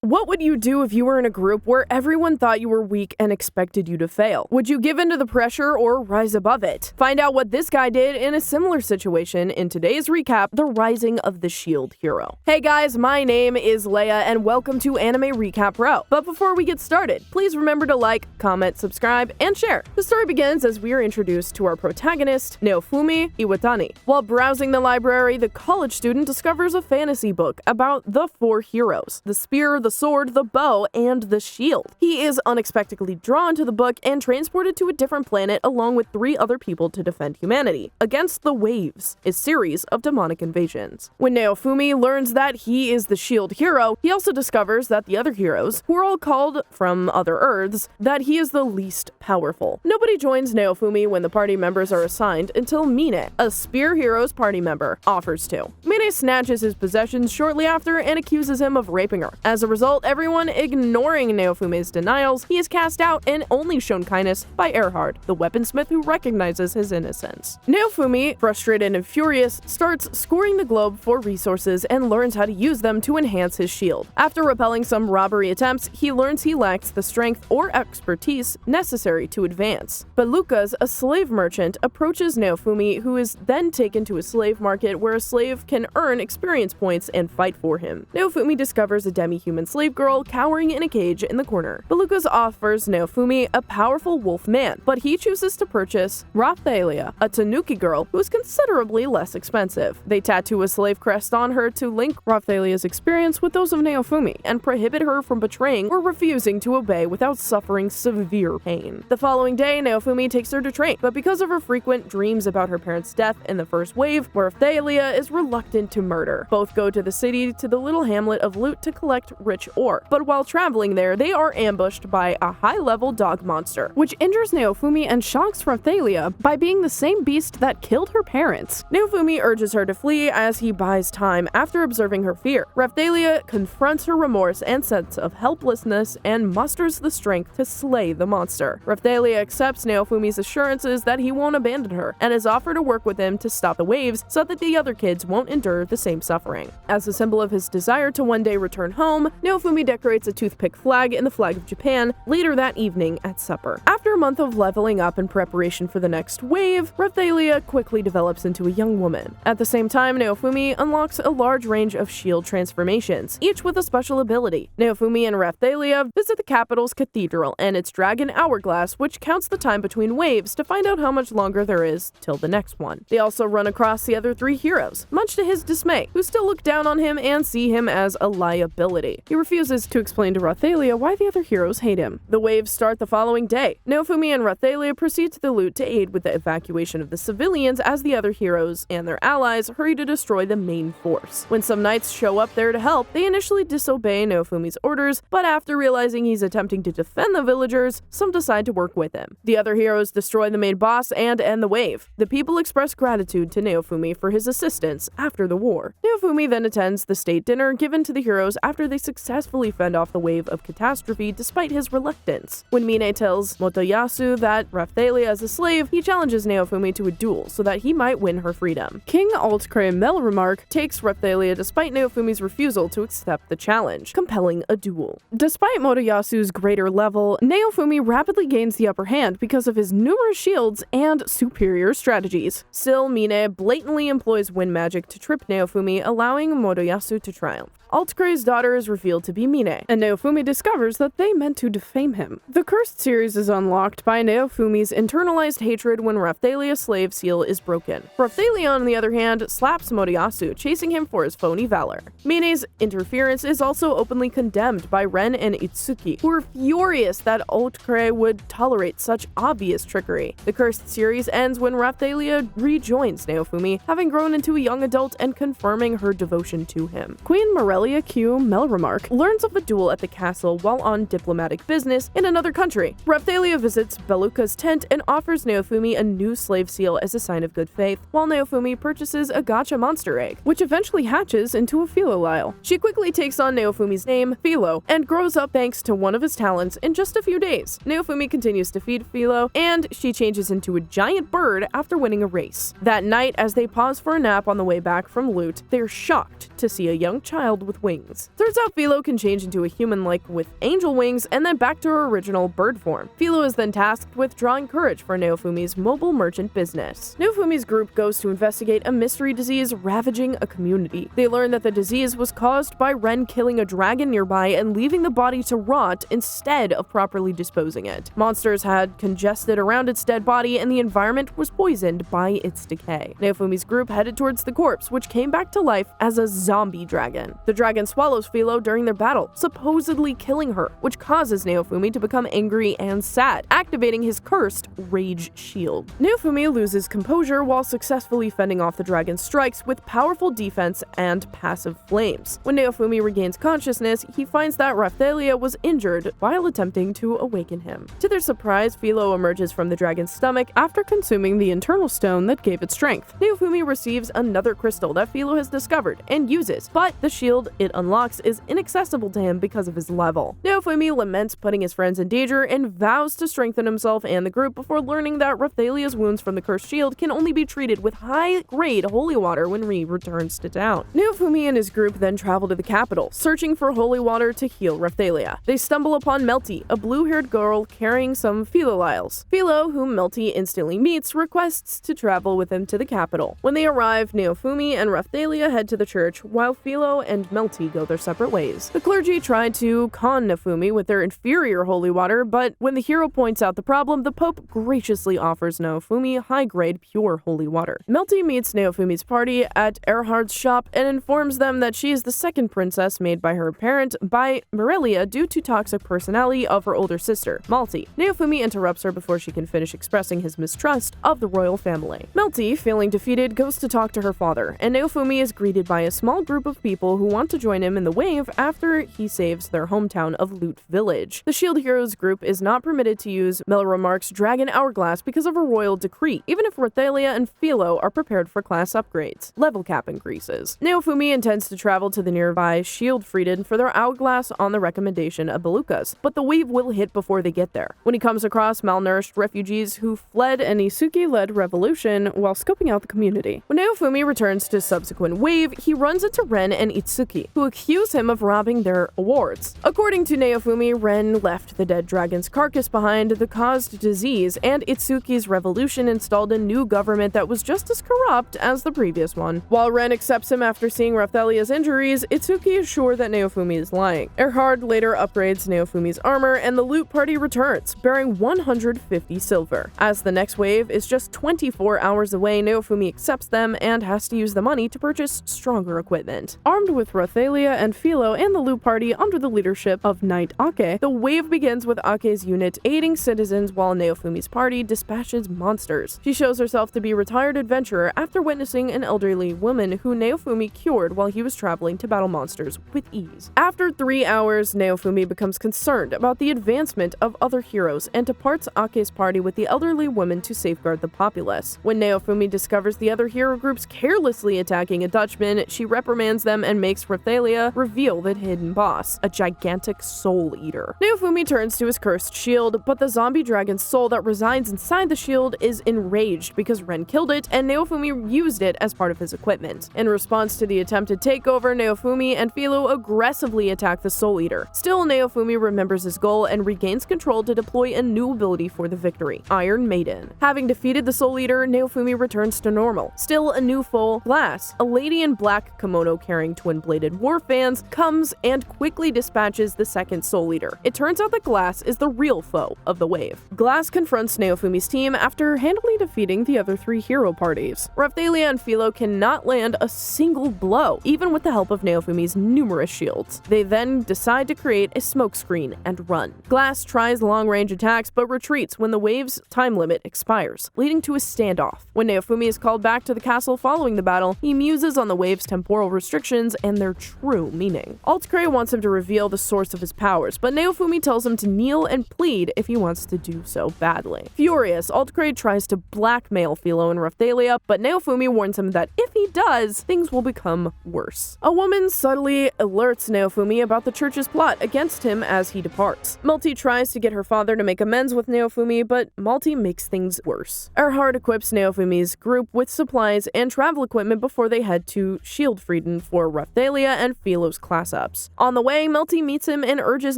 What would you do if you were in a group where everyone thought you were weak and expected you to fail? Would you give in to the pressure or rise above it? Find out what this guy did in a similar situation in today's recap, The Rising of the Shield Hero. Hey guys, my name is Leia and welcome to Anime Recap Pro. But before we get started, please remember to like, comment, subscribe, and share. The story begins as we are introduced to our protagonist, Naofumi Iwatani. While browsing the library, the college student discovers a fantasy book about the four heroes: the spear, the sword, the bow, and the shield. He is unexpectedly drawn to the book and transported to a different planet along with 3 other people to defend humanity against the Waves, a series of demonic invasions. When Naofumi learns that he is the shield hero, he also discovers that the other heroes, who are all called from other Earths, that he is the least powerful. Nobody joins Naofumi when the party members are assigned until Mine, a spear hero's party member, offers to. Mine snatches his possessions shortly after and accuses him of raping her. As a result, everyone ignoring Naofumi's denials, he is cast out and only shown kindness by Erhard, the weaponsmith who recognizes his innocence. Naofumi, frustrated and furious, starts scouring the globe for resources and learns how to use them to enhance his shield. After repelling some robbery attempts, he learns he lacks the strength or expertise necessary to advance. But Lucas, a slave merchant, approaches Naofumi, who is then taken to a slave market where a slave can earn experience points and fight for him. Naofumi discovers a demi-human slave girl cowering in a cage in the corner. But Lucas offers Naofumi a powerful wolf man, but he chooses to purchase Raphaelia, a tanuki girl who is considerably less expensive. They tattoo a slave crest on her to link Raphaelia's experience with those of Naofumi and prohibit her from betraying or refusing to obey without suffering severe pain. The following day, Naofumi takes her to train, but because of her frequent dreams about her parents' death in the first wave, Raphaelia is reluctant to murder. Both go to the city to the little hamlet of Lute to collect rich ore, but while traveling there, they are ambushed by a high-level dog monster, which injures Naofumi and shocks Raphaelia by being the same beast that killed her parents. Naofumi urges her to flee as he buys time after observing her fear. Raphaelia confronts her remorse and sense of helplessness and musters the strength to slay the monster. Raphaelia accepts Naofumi's assurances that he won't abandon her and has offered to work with him to stop the waves so that the other kids won't endure the same suffering. As a symbol of his desire to one day return home, Naofumi decorates a toothpick flag in the flag of Japan later that evening at supper. After a month of leveling up in preparation for the next wave, Raphaelia quickly develops into a young woman. At the same time, Naofumi unlocks a large range of shield transformations, each with a special ability. Naofumi and Raphaelia visit the capital's cathedral and its dragon hourglass, which counts the time between waves to find out how much longer there is till the next one. They also run across the other 3 heroes, much to his dismay, who still look down on him and see him as a liability. He refuses to explain to Raphaelia why the other heroes hate him. The waves start the following day. Naofumi and Raphaelia proceed to the Lute to aid with the evacuation of the civilians as the other heroes and their allies hurry to destroy the main force. When some knights show up there to help, they initially disobey Naofumi's orders, but after realizing he's attempting to defend the villagers, some decide to work with him. The other heroes destroy the main boss and end the wave. The people express gratitude to Naofumi for his assistance after the war. Naofumi then attends the state dinner given to the heroes after they successfully fend off the wave of catastrophe despite his reluctance. When Mine tells Motoyasu that Raphaelia is a slave, he challenges Naofumi to a duel so that he might win her freedom. King Altcray Melremark takes Raphaelia despite Naofumi's refusal to accept the challenge, compelling a duel. Despite Motoyasu's greater level, Naofumi rapidly gains the upper hand because of his numerous shields and superior strategies. Still, Mine blatantly employs wind magic to trip Naofumi, allowing Motoyasu to triumph. Altcray's daughter is revealed to be Mine, and Naofumi discovers that they meant to defame him. The Cursed series is unlocked by Naofumi's internalized hatred when Raphaelia's slave seal is broken. Raphaelia, on the other hand, slaps Motoyasu, chasing him for his phony valor. Mine's interference is also openly condemned by Ren and Itsuki, who are furious that Altcray would tolerate such obvious trickery. The Cursed series ends when Raphaelia rejoins Naofumi, having grown into a young adult and confirming her devotion to him. Queen Morelia Q. Melremark learns of a duel at the castle while on diplomatic business in another country. Raphaelia visits Beluka's tent and offers Naofumi a new slave seal as a sign of good faith, while Naofumi purchases a gacha monster egg, which eventually hatches into a Philolyle. She quickly takes on Naofumi's name, Philo, and grows up thanks to one of his talents in just a few days. Naofumi continues to feed Philo, and she changes into a giant bird after winning a race. That night, as they pause for a nap on the way back from Lute, they're shocked to see a young child with wings. Turns out Philo Philo can change into a human-like with angel wings and then back to her original bird form. Philo is then tasked with drawing courage for Naofumi's mobile merchant business. Naofumi's group goes to investigate a mystery disease ravaging a community. They learn that the disease was caused by Ren killing a dragon nearby and leaving the body to rot instead of properly disposing it. Monsters had congested around its dead body and the environment was poisoned by its decay. Naofumi's group headed towards the corpse, which came back to life as a zombie dragon. The dragon swallows Philo during their battle, supposedly killing her, which causes Naofumi to become angry and sad, activating his cursed Rage Shield. Naofumi loses composure while successfully fending off the dragon's strikes with powerful defense and passive flames. When Naofumi regains consciousness, he finds that Raphtalia was injured while attempting to awaken him. To their surprise, Philo emerges from the dragon's stomach after consuming the internal stone that gave it strength. Naofumi receives another crystal that Philo has discovered and uses, but the shield it unlocks is inaccessible to him because of his level. Naofumi laments putting his friends in danger and vows to strengthen himself and the group before learning that Raphtalia's wounds from the cursed shield can only be treated with high-grade holy water when he returns to town. Naofumi and his group then travel to the capital, searching for holy water to heal Raphtalia. They stumble upon Melty, a blue-haired girl carrying some Philo-lyles. Philo, whom Melty instantly meets, requests to travel with him to the capital. When they arrive, Naofumi and Raphtalia head to the church, while Philo and Melty go their separate ways. The clergy try to con Naofumi with their inferior holy water, but when the hero points out the problem, the Pope graciously offers Naofumi high-grade pure holy water. Melty meets Naofumi's party at Erhard's shop and informs them that she is the second princess made by her parent by Morelia due to toxic personality of her older sister, Malty. Naofumi interrupts her before she can finish expressing his mistrust of the royal family. Melty, feeling defeated, goes to talk to her father, and Naofumi is greeted by a small group of people who want to join him in the wave after he saves their hometown of Loot Village. The Shield Heroes group is not permitted to use Melromark's Dragon Hourglass because of a royal decree, even if Raphtalia and Philo are prepared for class upgrades. Level cap increases. Naofumi intends to travel to the nearby Shield Freedom for their hourglass on the recommendation of Belukas, but the wave will hit before they get there. When he comes across malnourished refugees who fled an Isuki-led revolution while scoping out the community. When Naofumi returns to subsequent wave, he runs into Ren and Itsuki, who accuse him of robbing their awards. According to Naofumi, Ren left the dead dragon's carcass behind that caused disease, and Itsuki's revolution installed a new government that was just as corrupt as the previous one. While Ren accepts him after seeing Raphtalia's injuries, Itsuki is sure that Naofumi is lying. Erhard later upgrades Naofumi's armor, and the loot party returns, bearing 150 silver. As the next wave is just 24 hours away, Naofumi accepts them and has to use the money to purchase stronger equipment. Armed with Raphtalia and Philo and the loot party under the leadership of Knight Ake, the wave begins with Ake's unit aiding citizens while Naofumi's party dispatches monsters. She shows herself to be a retired adventurer after witnessing an elderly woman who Naofumi cured while he was traveling to battle monsters with ease. After 3 hours, Naofumi becomes concerned about the advancement of other heroes and departs Ake's party with the elderly woman to safeguard the populace. When Naofumi discovers the other hero groups carelessly attacking a Dutchman, she reprimands them and makes Raphtalia reveal the hidden boss, a gigantic soul eater. Naofumi turns to his cursed shield, but the zombie dragon's soul that resides inside the shield is enraged because Ren killed it and Naofumi used it as part of his equipment. In response to the attempted takeover, Naofumi and Philo aggressively attack the soul eater. Still, Naofumi remembers his goal and regains control to deploy a new ability for the victory, Iron Maiden. Having defeated the soul eater, Naofumi returns to normal. Still, a new foe, Glass, a lady in black kimono carrying twin-bladed war fans, comes and quickly dispatches the second soul eater. It turns out that Glass is the real foe of the wave. Glass confronts Naofumi's team after handily defeating the other 3 hero parties. Raphtalia and Philo cannot land a single blow, even with the help of Naofumi's numerous shields. They then decide to create a smokescreen and run. Glass tries long-range attacks but retreats when the wave's time limit expires, leading to a standoff. When Naofumi is called back to the castle following the battle, he muses on the wave's temporal restrictions and their true meaning. Altcray wants him to reveal the source of his powers, but Naofumi tells him to kneel and plead if he wants to do so badly. Furious, Altcray tries to blackmail Philo and Raphtalia, but Naofumi warns him that if he does, things will become worse. A woman subtly alerts Naofumi about the church's plot against him as he departs. Malty tries to get her father to make amends with Naofumi, but Malty makes things worse. Erhard equips Naofumi's group with supplies and travel equipment before they head to Shield Freedom for Raphtalia and Philo's class mess-ups. On the way, Melty meets him and urges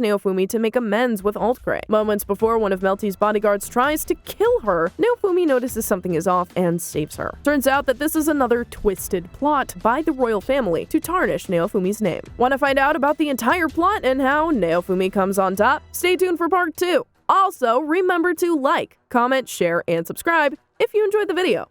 Naofumi to make amends with Altgray. Moments before one of Melty's bodyguards tries to kill her, Naofumi notices something is off and saves her. Turns out that this is another twisted plot by the royal family to tarnish Naofumi's name. Want to find out about the entire plot and how Naofumi comes on top? Stay tuned for part 2. Also, remember to like, comment, share, and subscribe if you enjoyed the video.